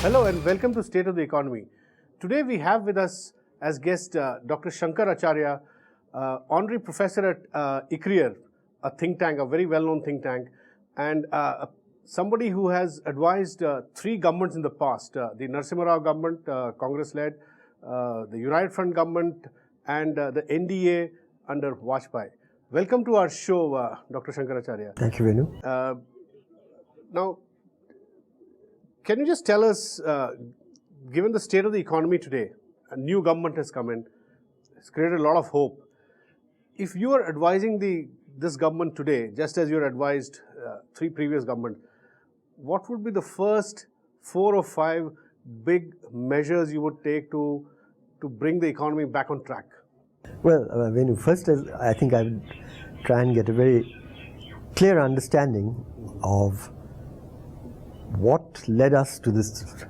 Hello and welcome to State of the Economy. Today we have with us as guest Dr. Shankar Acharya, Honorary Professor at ICRIER, a think tank, a very well-known think tank, and somebody who has advised three governments in the past, the Narasimha Rao government, Congress-led, the United Front government, and the NDA under Vajpayee. Welcome to our show, Dr. Shankar Acharya. Thank you, Venu. Now, can you just tell us, given the state of the economy today, a new government has come in, it's created a lot of hope. If you are advising this government today, just as you are advised three previous governments, what would be the first 4 or 5 big measures you would take to bring the economy back on track? Well, Venu, first I think I would try and get a very clear understanding of what led us to this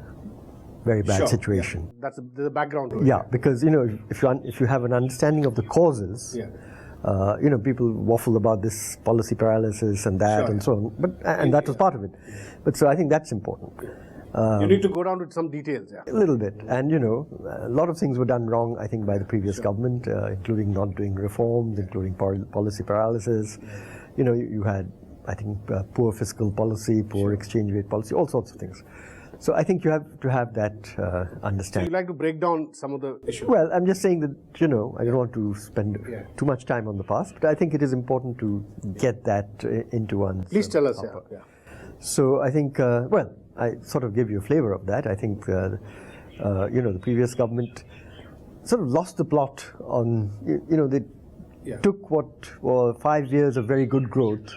very bad situation. Yeah. That's the background to it. Yeah, because if you have an understanding of the causes, people waffle about this policy paralysis and that and so on, and that was part of it. But so I think that's important. You need to go down to some details. Yeah. A little bit, and a lot of things were done wrong, I think, by the previous government, including not doing reforms, including policy paralysis. You had, I think, poor fiscal policy, poor exchange rate policy, all sorts of things. So I think you have to have that understanding. So you'd like to break down some of the issues? Well, I'm just saying that, I don't want to spend too much time on the past, but I think it is important to get that into one's... Please tell us. Yeah. So I think, I sort of gave you a flavor of that. I think, the previous government sort of lost the plot on, they took what were 5 years of very good growth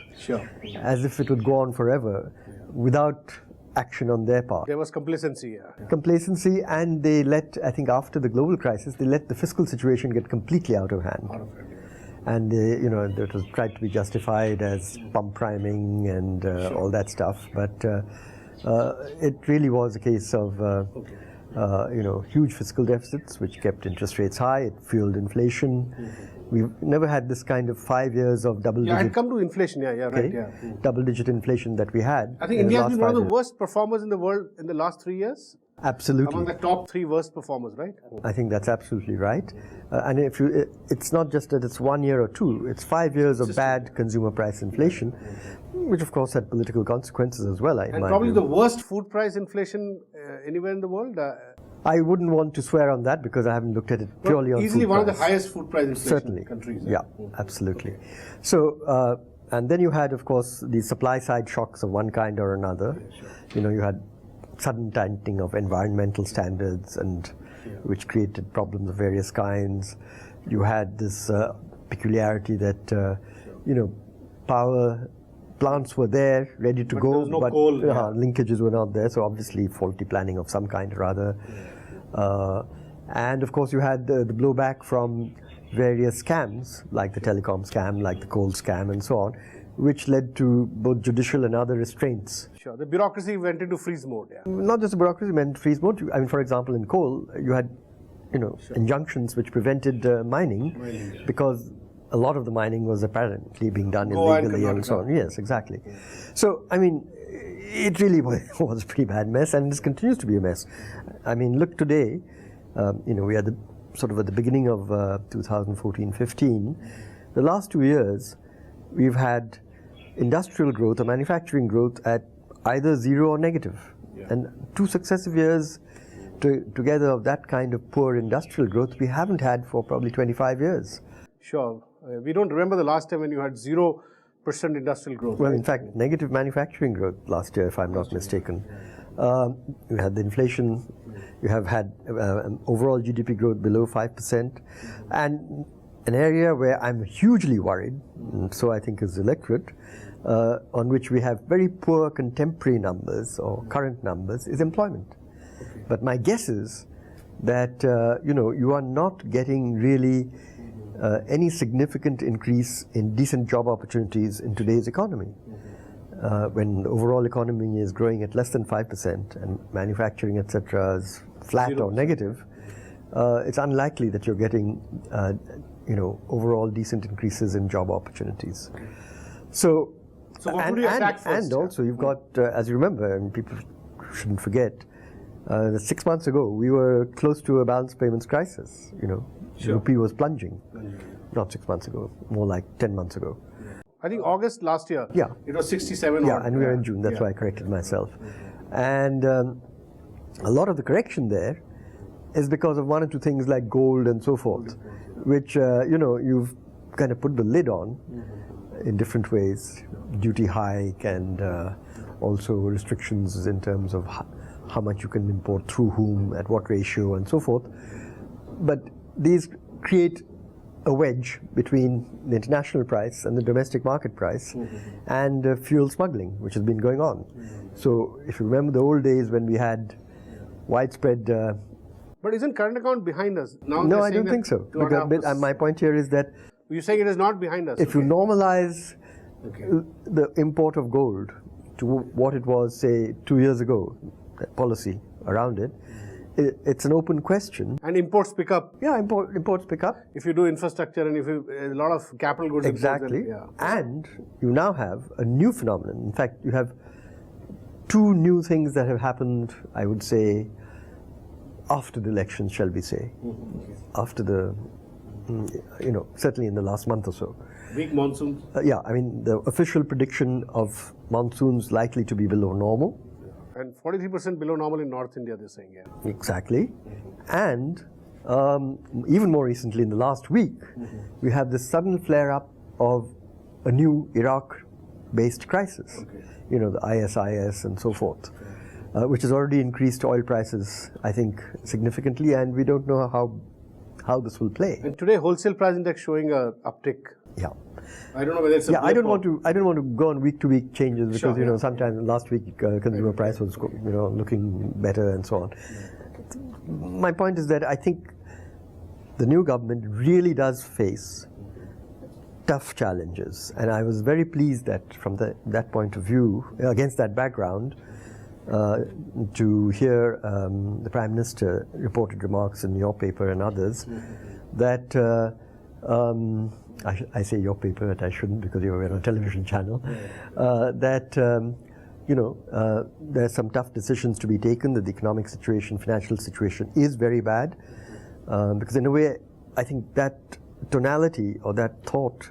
as if it would go on forever without action on their part. There was complacency. Complacency, and they let, I think after the global crisis, they let the fiscal situation get completely out of hand. And it was tried to be justified as pump priming and all that stuff, but it really was a case of huge fiscal deficits which kept interest rates high. It fueled inflation. We've never had this kind of 5 years of double-digit... I'd come to inflation, right. Double-digit inflation that we had. I think India has been one of the worst performers in the world in the last 3 years. Absolutely. Among the top 3 worst performers, right? I think that's absolutely right. And it's not just that it's 1 year or 2, it's 5 years of bad consumer price inflation, which of course had political consequences as well. And probably the worst food price inflation anywhere in the world. I wouldn't want to swear on that because I haven't looked at it purely on easily food one price. of the highest food price inflation countries. Yeah, absolutely. So, and then you had, of course, the supply side shocks of one kind or another. You had sudden tightening of environmental standards, and which created problems of various kinds. You had this peculiarity that, power plants were there, ready to go, but coal, linkages were not there, so obviously faulty planning of some kind or other. And of course you had the blowback from various scams, like the telecom scam, like the coal scam and so on, which led to both judicial and other restraints. Sure, the bureaucracy went into freeze mode. Not just the bureaucracy went into freeze mode. I mean, for example, in coal, you had, injunctions which prevented mining because a lot of the mining was apparently being done illegally and so on. Yes, exactly. So, I mean, it really was a pretty bad mess, and this continues to be a mess. I mean, look today, we are sort of at the beginning of 2014-15. The last 2 years, we've had industrial growth or manufacturing growth at either 0 or negative. And 2 successive years together of that kind of poor industrial growth we haven't had for probably 25 years. Sure. We don't remember the last time when you had 0% industrial growth. Well, in fact, negative manufacturing growth last year, if I'm not mistaken. You had the inflation, you have had overall GDP growth below 5%, and an area where I'm hugely worried, and so I think is the electorate, on which we have very poor contemporary numbers or current numbers, is employment. But my guess is that, you are not getting really any significant increase in decent job opportunities in today's economy. When the overall economy is growing at less than 5% and manufacturing, etc., is flat or negative, it's unlikely that you're getting, overall decent increases in job opportunities. So what would you attack first? And also you've got, as you remember, and people shouldn't forget, 6 months ago, we were close to a balance payments crisis. You know, Sure. rupee was plunging. Not 6 months ago, more like 10 months ago. I think August last year. Yeah. It was 67. Yeah, odd. and we are in June. That's why I corrected myself. And a lot of the correction there is because of one or two things like gold and so forth, which you know, you've kind of put the lid on in different ways, duty hike and also restrictions in terms of how much you can import through whom, at what ratio, and so forth. But these create a wedge between the international price and the domestic market price, and fuel smuggling, which has been going on. So if you remember the old days when we had widespread... But isn't current account behind us? Now no, they're I saying don't think so. that 2.5%. Because my point here is that You're saying it is not behind us. if you normalize Okay. the import of gold to what it was, say, 2 years ago, that policy around it, it's an open question. And imports pick up Yeah, imports pick up. if you do infrastructure and if you a lot of capital goods. imports, Exactly. then, yeah. And you now have a new phenomenon. In fact, you have two new things that have happened, I would say, after the elections, shall we say. After the, you know, certainly in the last month or so. Weak monsoons. Yeah, I mean, the official prediction of monsoons likely to be below normal. And 43% below normal in North India, they're saying, yeah. Exactly. And even more recently, in the last week, we have this sudden flare-up of a new Iraq-based crisis. You know, the ISIS and so forth, which has already increased oil prices, I think, significantly, and we don't know how this will play. And today, wholesale price index showing a uptick. Yeah. I don't know whether it's a Yeah, I blip don't want to go on week-to-week changes because Sure, you know yeah. sometimes last week consumer price was looking better and so on. My point is that I think the new government really does face tough challenges, and I was very pleased that from that point of view, against that background, to hear the Prime Minister reported remarks in your paper and others that. I say your paper, but I shouldn't because you were on a television channel. That you know, there's some tough decisions to be taken. That the economic situation, financial situation, is very bad. Because in a way, I think that tonality or that thought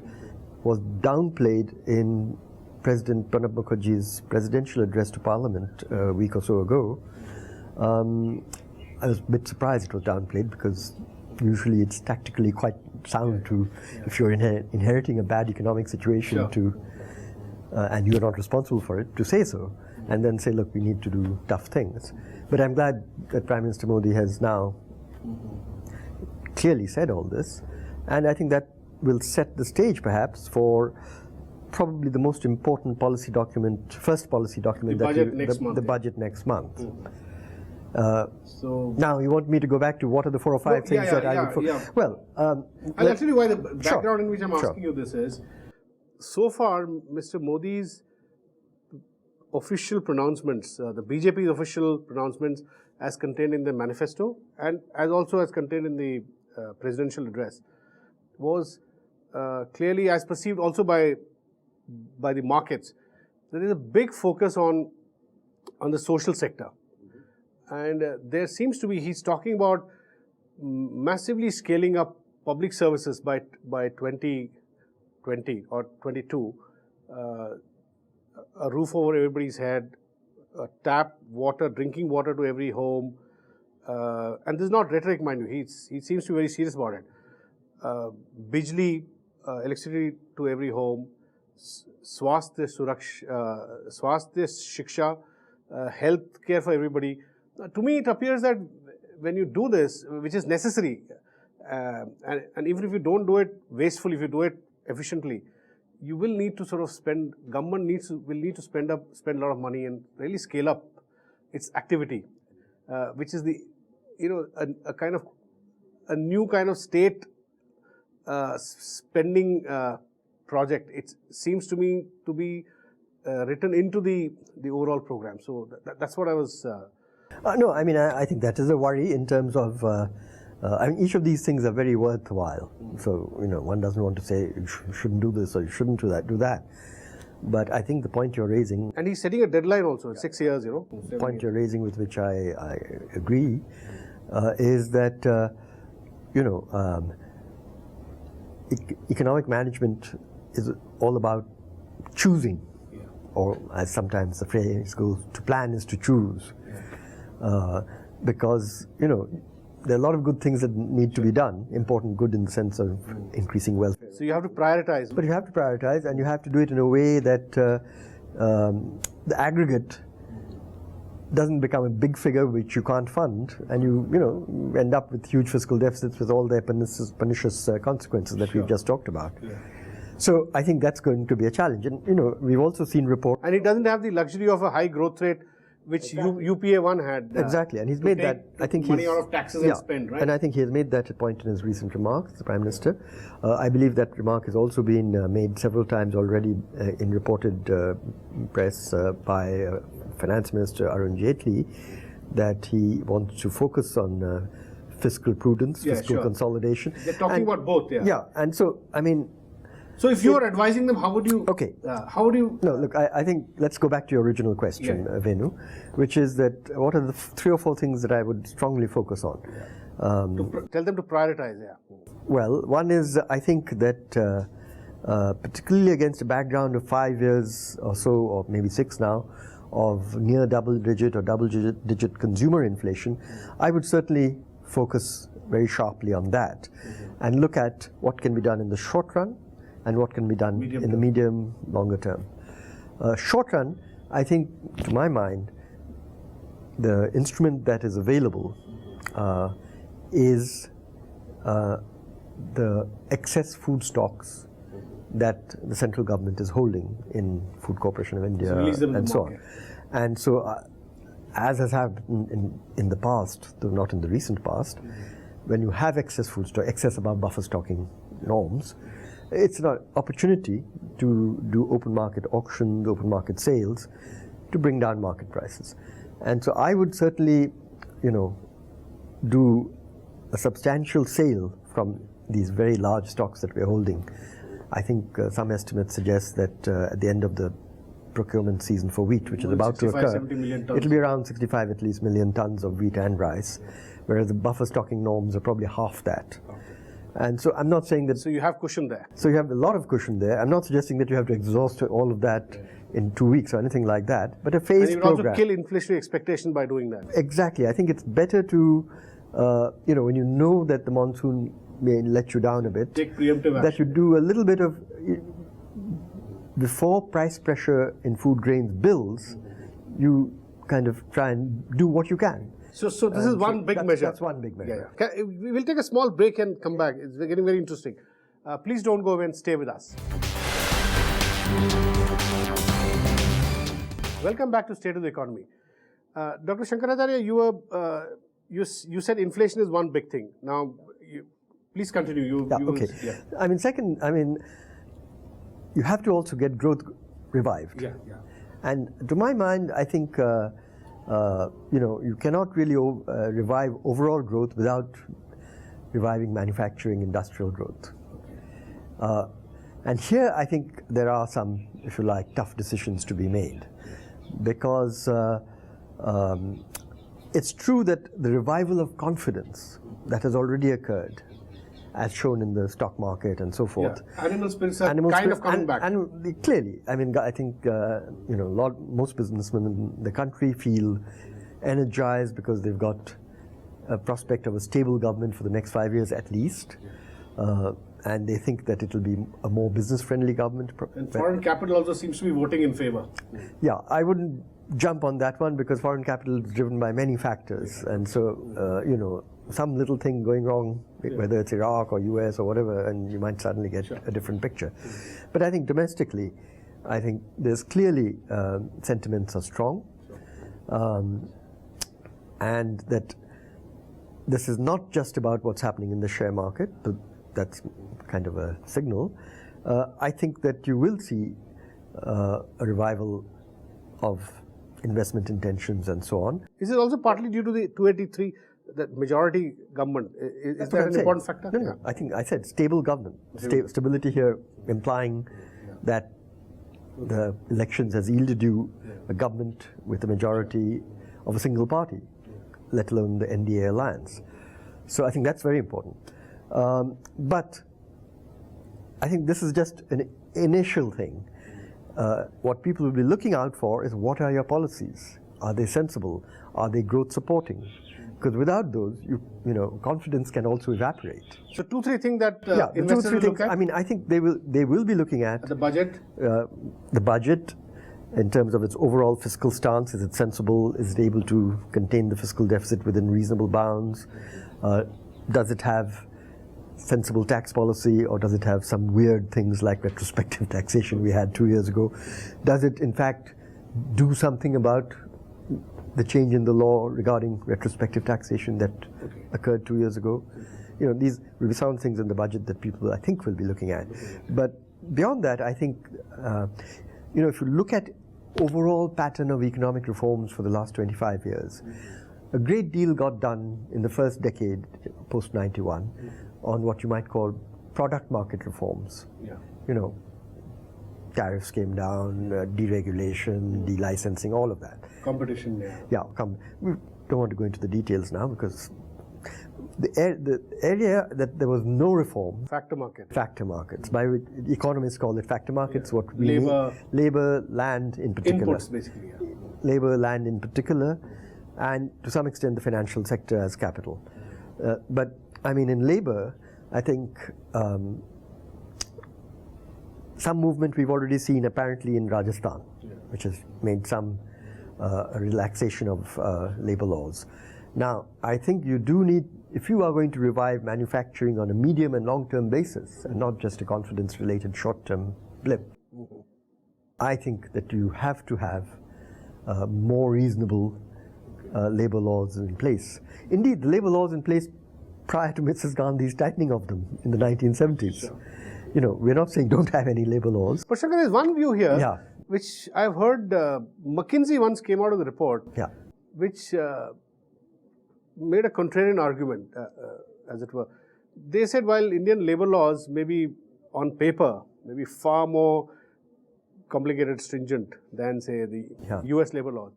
was downplayed in President Pranab Mukherjee's presidential address to Parliament a week or so ago. I was a bit surprised it was downplayed because usually it's tactically quite sound to, if you're inheriting a bad economic situation, Sure. to and you're not responsible for it, to say so, and then say, look, we need to do tough things. But I'm glad that Prime Minister Modi has now clearly said all this, and I think that will set the stage perhaps for probably the most important policy document, first policy document, The that budget next month, the yeah. budget next month. So Now, you want me to go back to what are the 4 or 5 things that I would... Well, I'll tell you why the background in which I'm Sure. asking you this is, so far, Mr. Modi's official pronouncements, the BJP's official pronouncements as contained in the manifesto and as contained in the presidential address, was clearly as perceived also by the markets. There is a big focus on the social sector. And there seems to be, he's talking about massively scaling up public services by 2020 or 22, a roof over everybody's head, tap water, drinking water to every home. And this is not rhetoric, mind you, he seems to be very serious about it. Bijli, electricity to every home, swasthya shiksha, health care for everybody. To me, it appears that when you do this, which is necessary, and even if you don't do it wastefully, if you do it efficiently, you will need to sort of spend. Government will need to spend a lot of money and really scale up its activity, which is a kind of a new kind of state spending project. It seems to me to be written into the overall program. So that's what I was. No, I mean, I think that is a worry in terms of, I mean, each of these things are very worthwhile. So, you know, one doesn't want to say, you shouldn't do this or you shouldn't do that. But I think the point you're raising, And he's setting a deadline also, 6 years, the point you're raising with which I agree, is that, economic management is all about choosing, or as sometimes the phrase goes, to plan is to choose. Because, there are a lot of good things that need to be done, important good in the sense of increasing wealth. So you have to prioritize. But you have to prioritize, and you have to do it in a way that the aggregate doesn't become a big figure which you can't fund, and you end up with huge fiscal deficits with all their pernicious consequences that we've just talked about. Yeah. So I think that's going to be a challenge, and we've also seen reports. And it doesn't have the luxury of a high growth rate, which UPA1 had. Exactly, and he's made that. I think money out of taxes and spend, right? And I think he has made that a point in his recent remarks, the Prime Minister. I believe that remark has also been made several times already in reported press by Finance Minister Arun Jaitley, that he wants to focus on fiscal prudence, fiscal consolidation. They're talking about both, Yeah, and so So if you are advising them, how would you? Okay. How would you? No, look. I think let's go back to your original question, Venu, which is that what are the 3 or 4 things that I would strongly focus on? Tell them to prioritize. Well, one is I think that particularly against a background of 5 years or so, or maybe 6 now, of near double-digit or double-digit consumer inflation, I would certainly focus very sharply on that and look at what can be done in the short run and what can be done in the medium, longer term. Short run, I think, to my mind, the instrument that is available is the excess food stocks that the central government is holding in Food Corporation of India and so on. And so, as has happened in the past, though not in the recent past, when you have excess food stock, excess above buffer stocking norms, it's an opportunity to do open market auctions, open market sales, to bring down market prices. And so I would certainly, do a substantial sale from these very large stocks that we're holding. I think some estimates suggest that at the end of the procurement season for wheat, which is about to occur, it'll be around 65 at least million tons of wheat and rice, whereas the buffer stocking norms are probably half that. And so I'm not saying that... So you have cushion there. So you have a lot of cushion there. I'm not suggesting that you have to exhaust all of that in 2 weeks or anything like that, but a phased program. And you will also kill inflationary expectation by doing that. Exactly. I think it's better to, when you know that the monsoon may let you down a bit, take preemptive action. That you do a little bit of, before price pressure in food grains builds, you kind of try and do what you can. So this is one big measure. That's one big measure. We will take a small break and come back. It's getting very interesting. Please don't go away and stay with us. Welcome back to State of the Economy. Dr. Shankar Acharya, you said inflation is one big thing. Now, please continue. You have to also get growth revived. And to my mind, I think you cannot really revive overall growth without reviving manufacturing industrial growth. And here I think there are some, if you like, tough decisions to be made, because it's true that the revival of confidence that has already occurred, as shown in the stock market and so forth. Animal spirits are kind of coming back. And clearly, I think most businessmen in the country feel energized because they've got a prospect of a stable government for the next 5 years at least, and they think that it will be a more business-friendly government. And foreign capital also seems to be voting in favor. Yeah, I wouldn't jump on that one because foreign capital is driven by many factors, and so some little thing going wrong, whether it's Iraq or US or whatever, and you might suddenly get a different picture. But I think domestically, I think there's clearly sentiments are strong, and that this is not just about what's happening in the share market, but that's kind of a signal. I think that you will see a revival of investment intentions and so on. Is it also partly due to the 283? That majority government, is that an important factor? No. I think I said stable government. Stability here implying that the elections has yielded you a government with a majority of a single party, let alone the NDA alliance. So I think that's very important. But I think this is just an initial thing. What people will be looking out for is, what are your policies? Are they sensible? Are they growth supporting? Because without those, you know, confidence can also evaporate. So 2-3 things that Yeah, the two, investors three will look things. at? I mean, I think they will be looking at The budget? the budget in terms of its overall fiscal stance. Is it sensible? Is it able to contain the fiscal deficit within reasonable bounds? Does it have sensible tax policy, or does it have some weird things like retrospective taxation we had 2 years ago? Does it in fact do something about the change in the law regarding retrospective taxation that occurred 2 years ago? You know, these will be some things in the budget that people, I think, will be looking at. But beyond that, I think, you know, if you look at overall pattern of economic reforms for the last 25 years, a great deal got done in the first decade, post 91, on what you might call product market reforms. Yeah. You know, tariffs came down, deregulation, delicensing, all of that. Competition, Yeah, we don't want to go into the details now, because the area that there was no reform. Factor market. Factor markets. By which economists call it factor markets. What we Labor. mean, labor, land in particular. Inputs, basically. Yeah. Labor, land in particular, and to some extent the financial sector as capital. But I mean, in labor, I think some movement we've already seen apparently in Rajasthan, which has made some relaxation of labor laws. Now, I think you do need, if you are going to revive manufacturing on a medium and long-term basis, and not just a confidence-related short-term blip, I think that you have to have more reasonable labor laws in place. Indeed, the labor laws in place prior to Mrs. Gandhi's tightening of them in the 1970s. Sure. You know, we're not saying don't have any labor laws. But Shankar, there's one view here, Yeah. which I've heard McKinsey once came out of the report, Yeah. which made a contrarian argument, as it were. They said while Indian labor laws may be on paper, maybe far more complicated, stringent than, say, the US labor laws,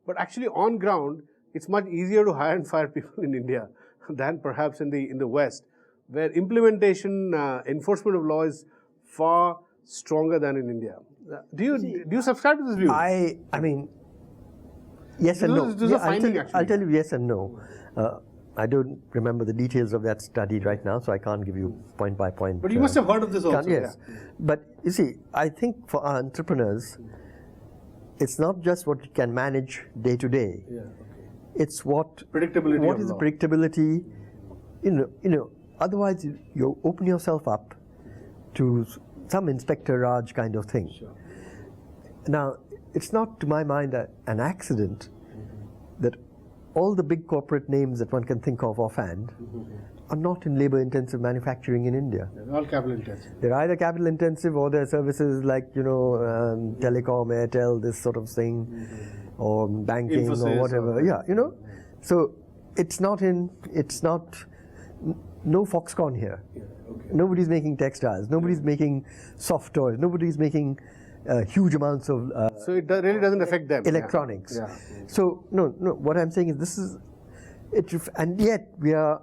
but actually on ground, it's much easier to hire and fire people in India than perhaps in the West, where implementation, enforcement of law is far stronger than in India. Do you subscribe to this view? I mean, yes and no. This is a finding, actually. I'll tell you yes and no. I don't remember the details of that study right now, so I can't give you point by point. But you must have heard of this also. Yes. Yeah. But you see, I think for our entrepreneurs, it's not just what you can manage day to day. Yeah. It's what Predictability What of is the law. predictability? You know. Otherwise, you open yourself up to some Inspector Raj kind of thing. Sure. Now, it's not, to my mind, an accident that all the big corporate names that one can think of offhand are not in labor-intensive manufacturing in India. They're all capital intensive. They're either capital-intensive or they're services like, you know, telecom, Airtel, this sort of thing, or banking Infosys or whatever. Yeah, you know. So it's not, no Foxconn here. Yeah, okay. Nobody's making textiles. Nobody's making soft toys. Nobody's making huge amounts of So it really doesn't affect them. electronics. Yeah. So no. What I'm saying is this is it, and yet we are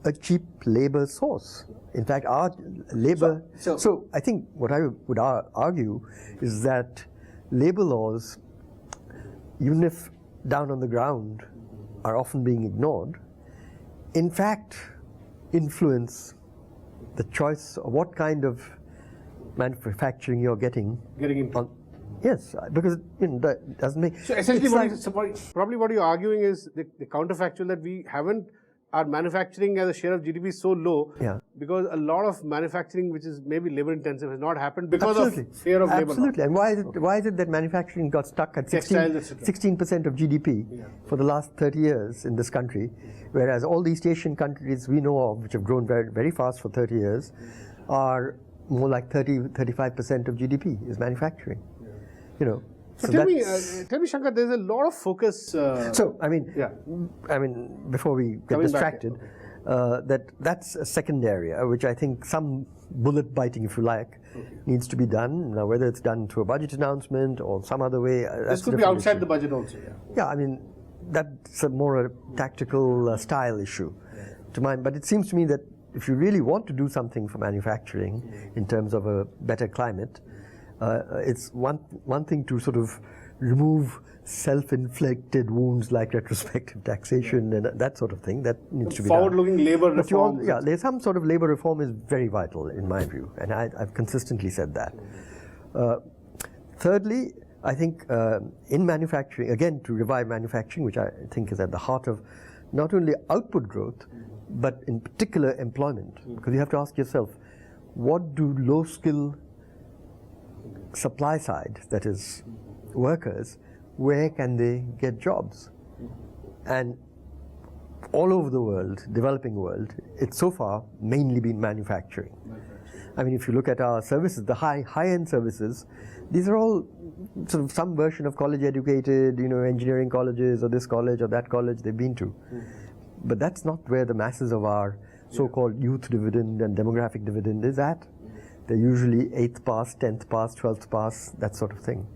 a cheap labor source. In fact, our labor. So I think what I would argue is that labor laws, even if down on the ground, are often being ignored, in fact influence the choice of what kind of manufacturing you're getting into. Yes, because that doesn't make. So essentially, probably what you're arguing is the counterfactual that we haven't. Our manufacturing as a share of GDP is so low because a lot of manufacturing, which is maybe labor intensive, has not happened because of fear of labor. Absolutely. And why is it that manufacturing got stuck at 16% of GDP for the last 30 years in this country, whereas all the East Asian countries we know of, which have grown very, very fast for 30 years, are more like 35% of GDP is manufacturing. You know. But tell me, Shankar, there's a lot of focus. So I mean, before we get distracted, That's a second area which I think some bullet biting, if you like, needs to be done. Now, whether it's done through a budget announcement or some other way, this could be outside the budget also. Yeah, I mean, that's more a tactical style issue to mine. But it seems to me that if you really want to do something for manufacturing in terms of a better climate, it's one thing to sort of remove self-inflicted wounds like retrospective taxation and that sort of thing. That needs to be forward-looking labor reform. Yeah, there's some sort of labor reform is very vital in my view, and I've consistently said that. Thirdly, I think in manufacturing, again to revive manufacturing, which I think is at the heart of not only output growth, but in particular employment, because you have to ask yourself, what do low-skill supply side, that is workers, where can they get jobs? And all over the world, developing world, it's so far mainly been manufacturing. I mean, if you look at our services, the high-end services, these are all sort of some version of college educated, engineering colleges or this college or that college they've been to. But that's not where the masses of our so-called youth dividend and demographic dividend is at. They're usually 8th pass, 10th pass, 12th pass, that sort of thing.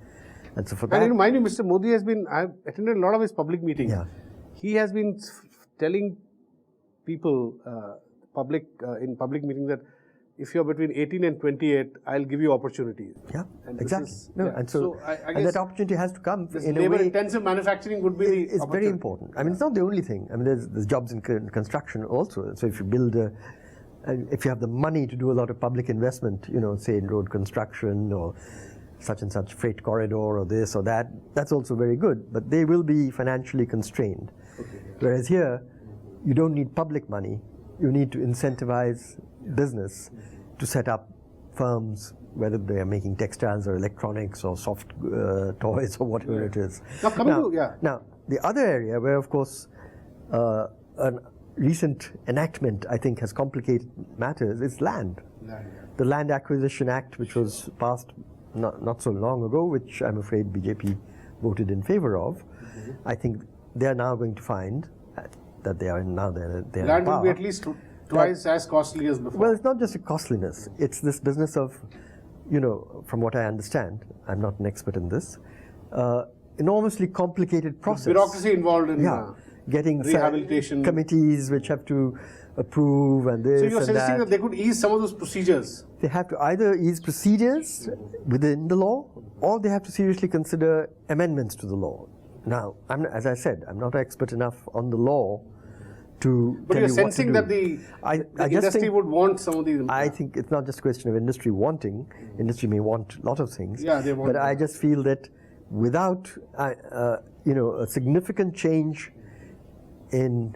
And so for that, and mind you, Mr. Modi has been, I've attended a lot of his public meetings. Yeah. He has been telling people, in public meetings, that if you're between 18 and 28, I'll give you opportunities. Yeah, and exactly. And so I and that opportunity has to come in a way. Labor-intensive manufacturing would be the It's very important. I mean, it's not the only thing. I mean, there's jobs in construction also. So if you build if you have the money to do a lot of public investment, say in road construction or such and such freight corridor or this or that, that's also very good. But they will be financially constrained. Whereas here, you don't need public money. You need to incentivize business to set up firms, whether they are making textiles or electronics or soft toys or whatever it is. Now, the other area where, of course, a recent enactment, I think, has complicated matters is land. The Land Acquisition Act, which was passed not so long ago, which I'm afraid BJP voted in favor of, I think they are now going to find that they are now they're land will be at least twice as costly as before. Well, it's not just a costliness. It's this business of, from what I understand, I'm not an expert in this, enormously complicated process. The bureaucracy involved in getting rehabilitation committees which have to approve and this. So you're suggesting that they could ease some of those procedures? They have to either ease procedures within the law, or they have to seriously consider amendments to the law. Now, as I said, I'm not expert enough on the law to but tell you're you sensing what to that do. the industry would want some of these. I think it's not just a question of industry wanting. Industry may want a lot of things. Yeah, they want. But I just feel that without a significant change in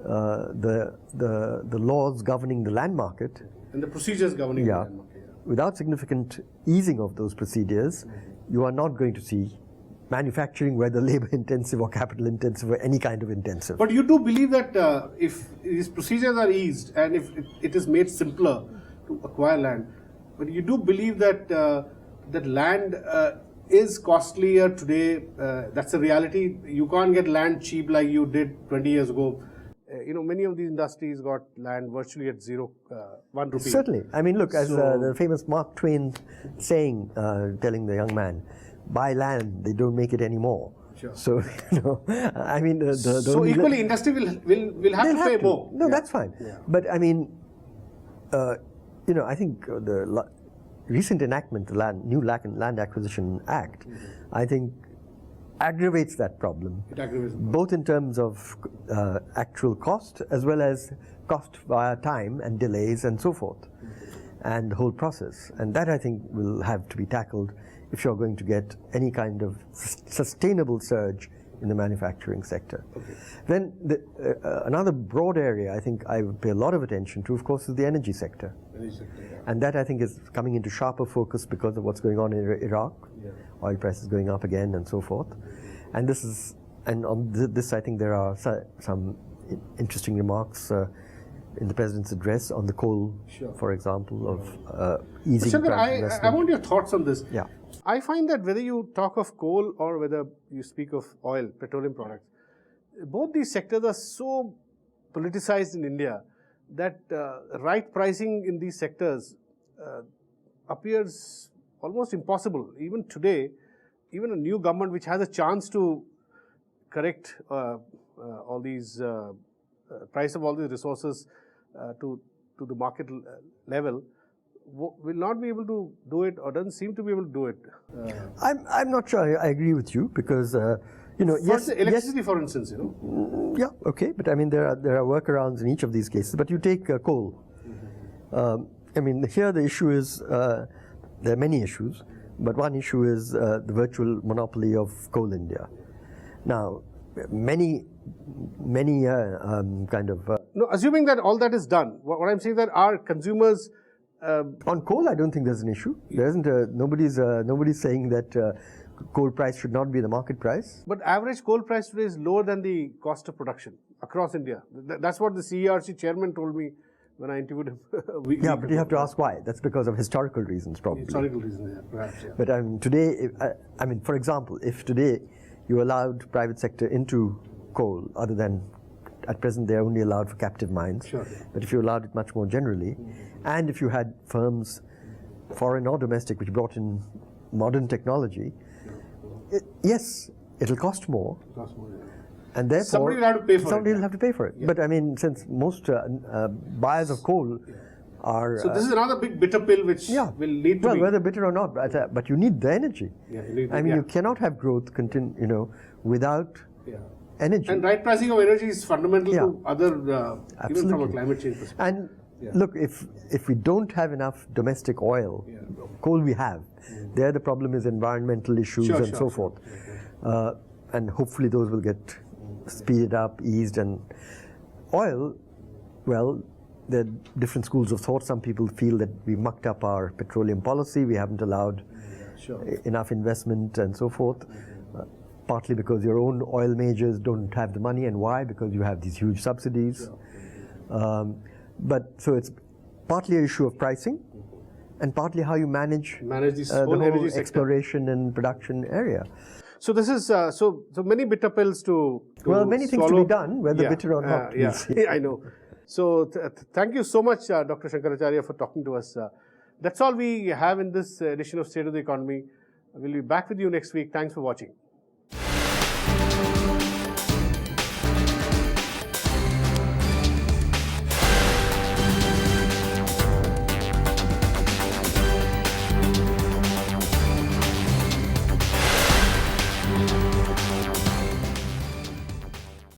the laws governing the land market and the procedures governing the land market. Without significant easing of those procedures, you are not going to see manufacturing, whether labor intensive or capital intensive or any kind of intensive. But you do believe that if these procedures are eased and if it is made simpler to acquire land, but you do believe that that land is costlier today. That's a reality. You can't get land cheap like you did 20 years ago. Many of these industries got land virtually at zero, 1 rupee. Certainly. I mean, look, as the famous Mark Twain saying, telling the young man, buy land, they don't make it anymore. Sure. So, I mean... so equally, industry will have to pay more. No, that's fine. Yeah. But, I mean, I think the recent enactment, the New Land Acquisition Act, I think aggravates that problem. It aggravates the problem. Both in terms of actual cost as well as cost via time and delays and so forth, and the whole process. And that, I think, will have to be tackled if you're going to get any kind of sustainable surge in the manufacturing sector. Okay. Then another broad area I think I would pay a lot of attention to, of course, is the energy sector. And that, I think, is coming into sharper focus because of what's going on in Iraq. Yeah. Oil prices going up again and so forth. And on this, I think there are some interesting remarks in the President's address on the coal, for example, of easing Shankar, investment. I want your thoughts on this. Yeah. I find that whether you talk of coal or whether you speak of oil, petroleum products, both these sectors are so politicized in India that right pricing in these sectors appears almost impossible. Even today, even a new government which has a chance to correct all these price of all these resources to the market level will not be able to do it, or doesn't seem to be able to do it. I'm not sure I agree with you, because yes, electricity, for instance, yeah, okay, but I mean there are workarounds in each of these cases. But you take coal. I mean, here the issue is there are many issues, but one issue is the virtual monopoly of Coal India. Now, many kind of no, assuming that all that is done, what I'm saying that our consumers. On coal, I don't think there's an issue. There isn't nobody's saying that coal price should not be the market price. But average coal price today is lower than the cost of production across India. That's what the CERC chairman told me when I interviewed him. Yeah, but you have to ask why. That's because of historical reasons, probably. Historical reasons, yeah, perhaps. Yeah. But today, I mean, for example, if today you allowed private sector into coal, other than at present they're only allowed for captive mines. Sure. But if you allowed it much more generally, and if you had firms, foreign or domestic, which brought in modern technology, yes, it'll cost more. And therefore, somebody will have to pay for somebody it. will have to pay for it. Yeah. But I mean, since most buyers of coal are... So this is another big bitter pill which will need to be... Well, whether bitter or not, but you need the energy. Yeah, you need I mean, you cannot have growth without energy. And right pricing of energy is fundamental to other, even from a climate change perspective. And look, if we don't have enough domestic oil, coal we have, there the problem is environmental issues and so forth. And hopefully those will get speeded up, eased. And oil, well, there are different schools of thought. Some people feel that we mucked up our petroleum policy, we haven't allowed enough investment and so forth. Partly because your own oil majors don't have the money, and why? Because you have these huge subsidies. But so it's partly an issue of pricing, and partly how you manage this the whole whole energy exploration and production area. So this is so many bitter pills to many things swallow. To be done, whether bitter or not. Yeah, I know. So thank you so much, Dr. Shankar Acharya, for talking to us. That's all we have in this edition of State of the Economy. We'll be back with you next week. Thanks for watching.